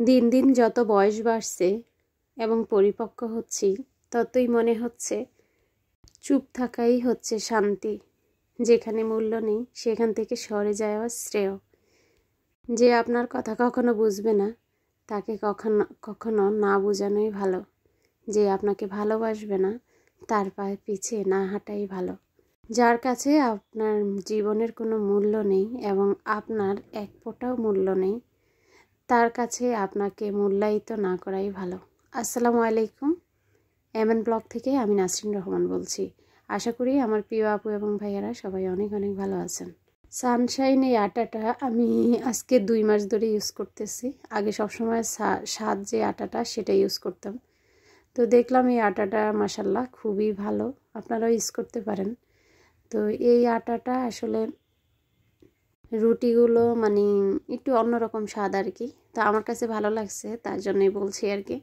দিন দিন যত বয়স বাড়ছে এবং পরিপক্ক হচ্ছি, ততই মনে হচ্ছে চুপ থাকাই হচ্ছে শান্তি। যেখানে মূল্য নেই সেখান থেকে সরে যাওয়া শ্রেয়। যে আপনার কথা কখনো বুঝবে না, তাকে কখনো কখনো না বোঝানোই ভালো। যে আপনাকে ভালোবাসবে না, তার পায়ে পিছে না হাঁটাই ভালো। যার কাছে আপনার জীবনের কোনো মূল্য নেই এবং আপনার এক ফোঁটাও মূল্য নেই, তার কাছে আপনাকে মূল্যায়িত না করাই ভালো। আসসালামু আলাইকুম। এমএন ব্লগ থেকে আমি নাসরিন রহমান বলছি। আশা করি আমার প্রিয় আপু এবং ভাইয়ারা সবাই অনেক অনেক ভালো আছেন। সানশাইন এই আটাটা আমি আজকে 2 মাস ধরে ইউজ করতেছি। আগে সবসময় স্বাদ যে আটাটা সেটা ইউজ করতাম। তো দেখলাম এই আটাটা মাশাল্লাহ খুবই ভালো, আপনারাও ইউজ করতে পারেন। তো এই আটাটা আসলে রুটিগুলো মানে একটু অন্যরকম স্বাদ আর কি। তো আমার কাছে ভালো লাগছে, তার জন্যই বলছি আর কি।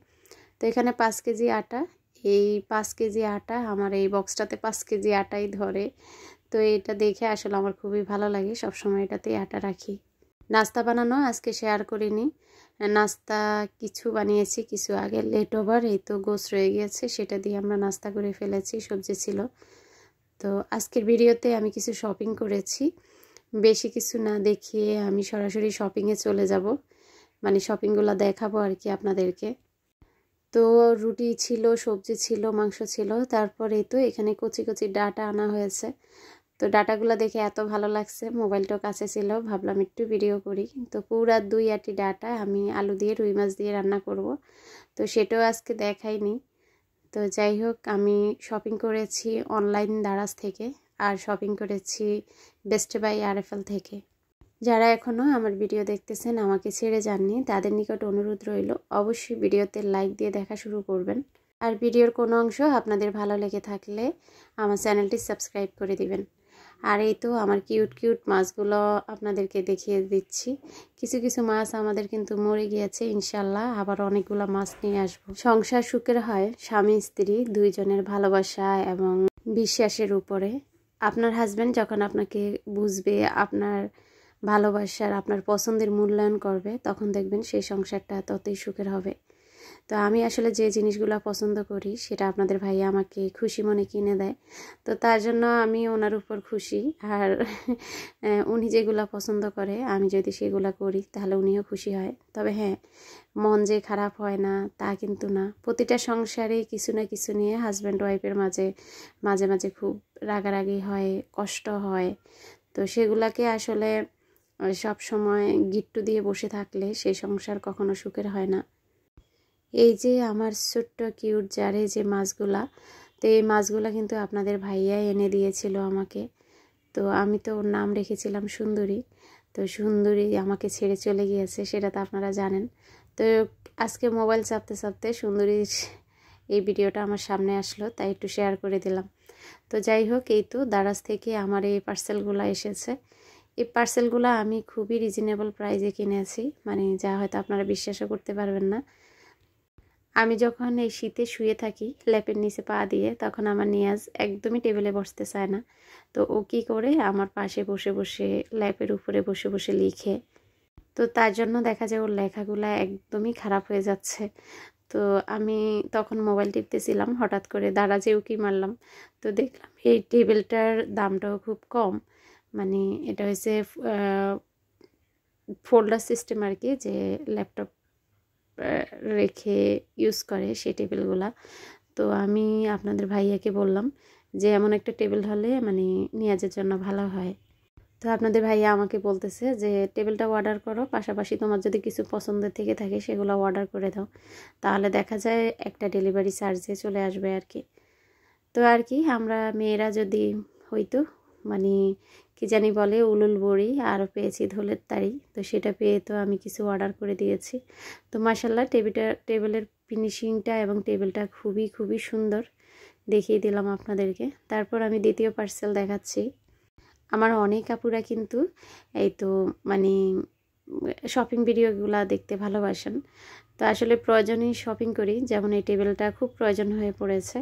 তো এখানে 5 কেজি আটা, এই 5 কেজি আটা আমার এই বক্সটাতে 5 কেজি আটাই ধরে। তো এটা দেখে আসলে আমার খুবই ভালো লাগে, সবসময় এটাতেই আটা রাখি। নাস্তা বানানো আজকে শেয়ার করিনি। নাস্তা কিছু বানিয়েছি কিছু আগে, লেট ওভার, এই তো গোছ রয়ে গিয়েছে, সেটা দিয়ে আমরা নাস্তা করে ফেলেছি, সবজি ছিল। তো আজকের ভিডিওতে আমি কিছু শপিং করেছি। বেশি কিছু না দেখিয়ে আমি সরাসরি শপিংয়ে চলে যাব, মানে শপিংগুলো দেখাবো আর কি আপনাদেরকে। তো রুটি ছিল, সবজি ছিল, মাংস ছিল, তারপরে তো এখানে কচি কচি ডাটা আনা হয়েছে। তো ডাটাগুলো দেখে এত ভালো লাগছে, মোবাইলটাও কাছে ছিল, ভাবলাম একটু ভিডিও করি। তো পুরা 2 আটি ডাটা আমি আলু দিয়ে রুই মাছ দিয়ে রান্না করব, তো সেটাও আজকে দেখাইনি। তো যাই হোক, আমি শপিং করেছি অনলাইন দারাজ থেকে, আর শপিং করেছি বেস্ট বাই আরএফএল থেকে। যারা এখনও আমার ভিডিও দেখতেছেন, আমাকে ছেড়ে যাননি, তাদের নিকট অনুরোধ রইল অবশ্যই ভিডিওতে লাইক দিয়ে দেখা শুরু করবেন। আর ভিডিওর কোনো অংশ আপনাদের ভালো লেগে থাকলে আমার চ্যানেলটি সাবস্ক্রাইব করে দিবেন। আর এই তো আমার কিউট কিউট মাছগুলো আপনাদেরকে দেখিয়ে দিচ্ছি। কিছু কিছু মাছ আমাদের কিন্তু মরে গিয়েছে, ইনশাল্লাহ আবার অনেকগুলো মাছ নিয়ে আসবো। সংসার সুখের হয় স্বামী স্ত্রী দুইজনের ভালোবাসা এবং বিশ্বাসের উপরে। আপনার হাজব্যান্ড যখন আপনাকে বুঝবে, আপনার ভালোবাসার, আপনার পছন্দের মূল্যায়ন করবে, তখন দেখবেন সেই সংসারটা ততই সুখের হবে। তো আমি আসলে যে জিনিসগুলো পছন্দ করি সেটা আপনাদের ভাইয়া আমাকে খুশি মনে কিনে দেয়, তো তার জন্য আমি ওনার উপর খুশি। আর উনি যেগুলো পছন্দ করে আমি যদি সেগুলো করি তাহলে উনিও খুশি হয়। তবে হ্যাঁ, মন যে খারাপ হয় না তা কিন্তু না। প্রতিটা সংসারে কিছু না কিছু নিয়ে হাজব্যান্ড ওয়াইফের মাঝে মাঝে মাঝে খুব রাগারাগি হয়, কষ্ট হয়। তো সেগুলাকে আসলে সব সময় গিট্টু দিয়ে বসে থাকলে সেই সংসার কখনো সুখের হয় না। এই যে আমার ছোট্ট কিউট জারে যে মাছগুলা, তো এই মাছগুলা কিন্তু আপনাদের ভাইয়া এনে দিয়েছিল আমাকে। তো আমি তো ওর নাম রেখেছিলাম সুন্দরী। তো সুন্দরী আমাকে ছেড়ে চলে গিয়েছে, সেটা তো আপনারা জানেন। তো আজকে মোবাইল চাপতে চাপতে সুন্দরীর এই ভিডিওটা আমার সামনে আসলো, তাই একটু শেয়ার করে দিলাম। তো যাই হোক, এই তো দারাজ থেকে আমার এই পার্সেলগুলো এসেছে। এই পার্সেলগুলো আমি খুবই রিজনেবল প্রাইসে কিনেছি, মানে যা হয়তো আপনারা বিশ্বাসও করতে পারবেন না। আমি যখন এই শীতে শুয়ে থাকি ল্যাপের নিচে পা দিয়ে, তখন আমার নিয়াজ একদমই টেবিলে বসতে চায় না। তো ও কী করে, আমার পাশে বসে বসে ল্যাপের উপরে বসে বসে লিখে। তো তার জন্য দেখা যায় ওর লেখাগুলো একদমই খারাপ হয়ে যাচ্ছে। তো আমি তখন মোবাইল টিপতেছিলাম, হঠাৎ করে দারাজে উকি মারলাম। তো দেখলাম এই টেবিলটার দামটাও খুব কম, মানে এটা হচ্ছে ফোল্ডার সিস্টেম আর কি, যে ল্যাপটপ রেখে ইউজ করে সেই টেবিলগুলা। তো আমি আপনাদের ভাইয়াকে বললাম যে এমন একটা টেবিল হলে মানে নিয়াজের জন্য ভালো হয়। তো আপনাদের ভাইয়া আমাকে বলতেছে যে টেবিলটা অর্ডার করো, পাশাপাশি তোমার যদি কিছু পছন্দের থেকে থাকে সেগুলো অর্ডার করে দাও, তাহলে দেখা যায় একটা ডেলিভারি চার্জে চলে আসবে আর কি। তো আর কি, আমরা মেয়েরা যদি হয়তো মানে কি জানি বলে উলুল বড়ি, আরও পেয়েছি ধোলের তাড়ি, তো সেটা পেয়ে তো আমি কিছু অর্ডার করে দিয়েছি। তো মাশাল্লাহ টেবিলের ফিনিশিংটা এবং টেবিলটা খুবই খুবই সুন্দর, দেখিয়ে দিলাম আপনাদেরকে। তারপর আমি দ্বিতীয় পার্সেল দেখাচ্ছি। আমার অনেক আপুরা কিন্তু এই তো মানে শপিং ভিডিওগুলো দেখতে ভালোবাসেন। তো আসলে প্রয়োজনীয় শপিং করি, যেমন এই টেবিলটা খুব প্রয়োজন হয়ে পড়েছে।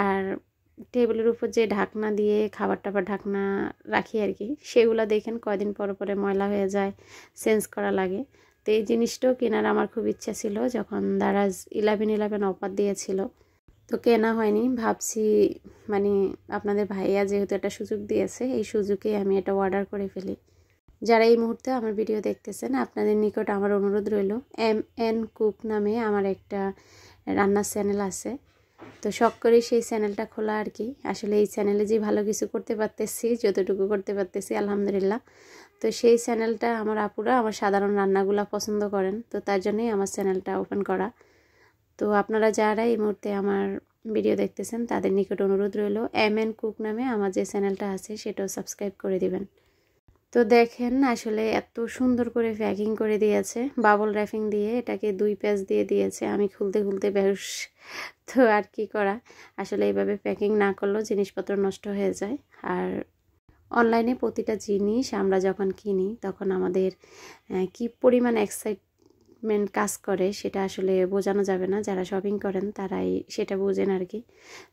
আর টেবিলের উপর যে ঢাকনা দিয়ে খাবার টাবার ঢাকনা রাখি আর কি, সেগুলো দেখেন কয়দিন পরে পরে ময়লা হয়ে যায়, চেঞ্জ করা লাগে। তো এই জিনিসটাও কেনার আমার খুব ইচ্ছা ছিল যখন দারাজ 11 অফার দিয়েছিল, তো কেনা হয়নি। ভাবছি মানে আপনাদের ভাইয়া যেহেতু একটা সুযোগ দিয়েছে, এই সুযোগে আমি এটা অর্ডার করে ফেলি। যারা এই মুহূর্তে আমার ভিডিও দেখতেছেন, আপনাদের নিকট আমার অনুরোধ রইল, MN কুক নামে আমার একটা রান্নার চ্যানেল আছে, তো শখ করে সেই চ্যানেলটা খোলা আর কি। আসলে এই চ্যানেলে যে ভালো কিছু করতে পারতেছি, যতটুকু করতে পারতেছি আলহামদুলিল্লাহ। তো সেই চ্যানেলটা আমার আপুরা আমার সাধারণ রান্নাগুলো পছন্দ করেন, তো তার জন্যই আমার চ্যানেলটা ওপেন করা। তো আপনারা যারা এই মুহূর্তে আমার ভিডিও দেখতেছেন, তাদের নিকট অনুরোধ রইল, MN কুক নামে আমার যে চ্যানেলটা আছে সেটাও সাবস্ক্রাইব করে দিবেন। তো দেখেন আসলে এত সুন্দর করে প্যাকিং করে দিয়েছে, বাবল র্যাপিং দিয়ে, এটাকে 2 পেজ দিয়ে দিয়েছে। আমি খুলতে খুলতে বেহুশ। তো আর কি করা, আসলে এইভাবে প্যাকিং না করলেও জিনিসপত্র নষ্ট হয়ে যায়। আর অনলাইনে প্রতিটা জিনিস আমরা যখন কিনি তখন আমাদের কি পরিমাণ এক্সাইটমেন্ট কাজ করে সেটা আসলে বোঝানো যাবে না, যারা শপিং করেন তারাই সেটা বোঝেন আর কি।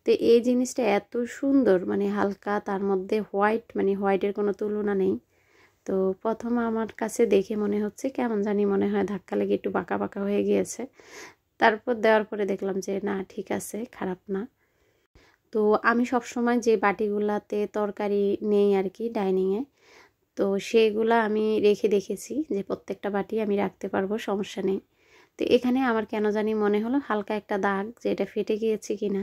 তো এই জিনিসটা এত সুন্দর, মানে হালকা, তার মধ্যে হোয়াইট, মানে হোয়াইটের কোনো তুলনা নেই। তো প্রথম আমার কাছে দেখে মনে হচ্ছে কেমন জানি, মনে হয় ধাক্কা লেগে একটু বাঁকা বাঁকা হয়ে গিয়েছে। তারপর দেওয়ার পরে দেখলাম যে না, ঠিক আছে, খারাপ না। তো আমি সবসময় যে বাটিগুলাতে তরকারি নেই আর কি ডাইনিংয়ে, তো সেগুলা আমি রেখে দেখেছি যে প্রত্যেকটা বাটি আমি রাখতে পারবো, সমস্যা নেই। তো এখানে আমার কেন জানি মনে হলো হালকা একটা দাগ, যে এটা ফেটে গিয়েছে কিনা।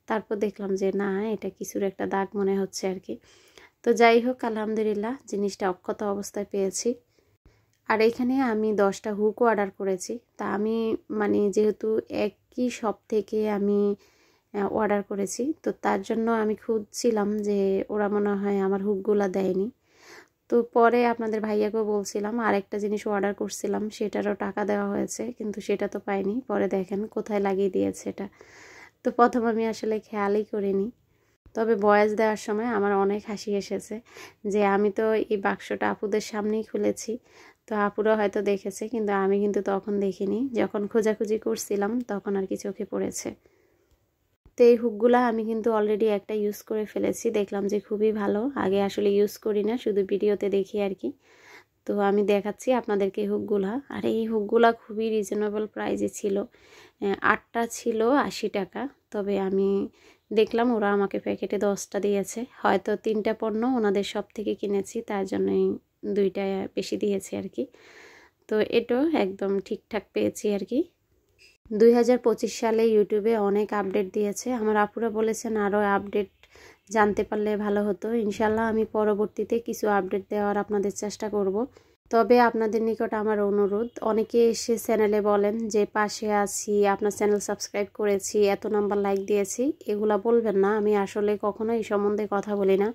তারপর দেখলাম যে না, এটা কিছুর একটা দাগ মনে হচ্ছে আর কি। তো যাই হোক, আলহামদুলিল্লাহ জিনিসটা অক্ষত অবস্থায় পেয়েছি। আর এখানে আমি 10টা হুকও অর্ডার করেছি। তা আমি মানে যেহেতু একই শপ থেকে আমি অর্ডার করেছি, তো তার জন্য আমি খুঁজছিলাম যে ওরা মনে হয় আমার হুকগুলা দেয়নি। তো পরে আপনাদের ভাইয়াকেও বলছিলাম, আরেকটা জিনিস অর্ডার করছিলাম, সেটারও টাকা দেওয়া হয়েছে, কিন্তু সেটা তো পাইনি। পরে দেখেন কোথায় লাগিয়ে দিয়েছে এটা। তো প্রথম আমি আসলে খেয়ালই করিনি। তবে ভয়েস দেওয়ার সময় আমার অনেক হাসি এসেছে যে আমি তো এই বাক্সটা আপুদের সামনেই খুলেছি, তো আপুরা হয়তো দেখেছে, কিন্তু আমি কিন্তু তখন দেখিনি। যখন খোঁজাখুঁজি করছিলাম তখন আর কি চোখে পড়েছে। তো এই হুকগুলা আমি কিন্তু অলরেডি একটা ইউজ করে ফেলেছি, দেখলাম যে খুবই ভালো। আগে আসলে ইউজ করি না, শুধু ভিডিওতে দেখি আর কি। তো আমি দেখাচ্ছি আপনাদেরকে হুকগুলা। আর এই হুকগুলা খুবই রিজনেবল প্রাইসে ছিল। 8টা ছিল 80 টাকা। তবে আমি দেখলাম ওরা আমাকে প্যাকেটে 10টা দিয়েছে, হয়তো 3টা পণ্য ওনাদের সব থেকে কিনেছি, তার জন্যই 2টা বেশি দিয়েছে আর কি। তো এটাও একদম ঠিকঠাক পেয়েছি আর কি। 2025 সালে ইউটিউবে অনেক আপডেট দিয়েছে, আমার আপুরা বলেছেন আরও আপডেট জানতে পারলে ভালো হতো। ইনশাল্লাহ আমি পরবর্তীতে কিছু আপডেট দেওয়ার আপনাদের চেষ্টা করব। তবে আপনাদের নিকট আমার অনুরোধ, অনেকে এসে চ্যানেলে বলেন যে পাশে আছি, আপনার চ্যানেল সাবস্ক্রাইব করেছি, এত নাম্বার লাইক দিয়েছি, এগুলা বলবেন না। আমি আসলে কখনো এই সম্বন্ধে কথা বলি না।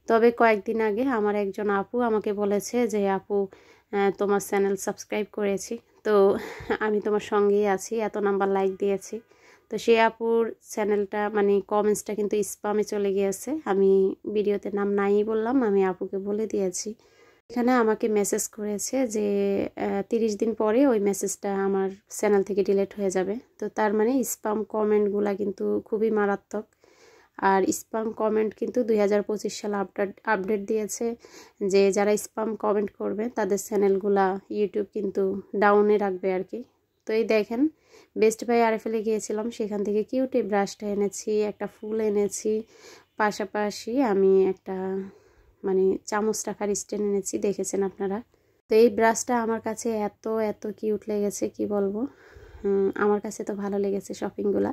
তবে কয়েকদিন আগে আমার একজন আপু আমাকে বলেছে যে আপু, তোমার চ্যানেল সাবস্ক্রাইব করেছি, তো আমি তোমার সঙ্গেই আছি, এত নাম্বার লাইক দিয়েছি। তো সেই আপুর চ্যানেলটা মানে কমেন্টসটা কিন্তু স্প্যামে চলে গিয়েছে। আমি ভিডিওতে নাম নাই বললাম, আমি আপুকে বলে দিয়েছি। এখানে আমাকে মেসেজ করেছে যে 30 দিন পরে ওই মেসেজটা আমার চ্যানেল থেকে ডিলিট হয়ে যাবে। তো তার মানে স্প্যাম কমেন্টগুলো কিন্তু খুবই মারাত্মক। আর স্প্যাম কমেন্ট কিন্তু 2025 সালে আপডেট দিয়েছে যে যারা স্প্যাম কমেন্ট করবে তাদের চ্যানেলগুলা ইউটিউব কিন্তু ডাউনে রাখবে আর কি। তো এই দেখেন, বেস্ট বাই আরএফএলে গিয়েছিলাম, সেখান থেকে কিউট এই ব্রাশটা এনেছি, একটা ফুল এনেছি, পাশাপাশি আমি একটা মানে চামচ রাখার স্ট্যান্ড এনেছি, দেখেছেন আপনারা। তো এই ব্রাশটা আমার কাছে এত এত কিউট লেগেছে, কি বলবো। আমার কাছে তো ভালো লেগেছে শপিংগুলা।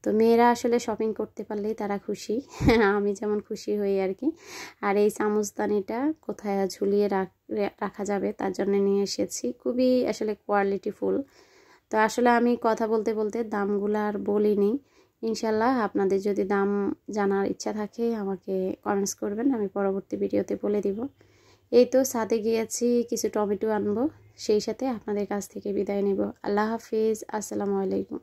তো মেয়েরা আসলে শপিং করতে পারলেই তারা খুশি, আমি যেমন খুশি হই আর কি। আর এই চামচদানিটা কোথায় ঝুলিয়ে রাখা যাবে তার জন্য নিয়ে এসেছি, খুবই আসলে কোয়ালিটিফুল। তো আসলে আমি কথা বলতে বলতে দামগুলো আর বলিনি। ইনশাল্লাহ আপনাদের যদি দাম জানার ইচ্ছা থাকে আমাকে কমেন্টস করবেন, আমি পরবর্তী ভিডিওতে বলে দিব। এই তো ছাদে গিয়েছি, কিছু টমেটো আনবো, সেই সাথে আপনাদের কাছ থেকে বিদায় নেব। আল্লাহ হাফিজ, আসসালামু আলাইকুম।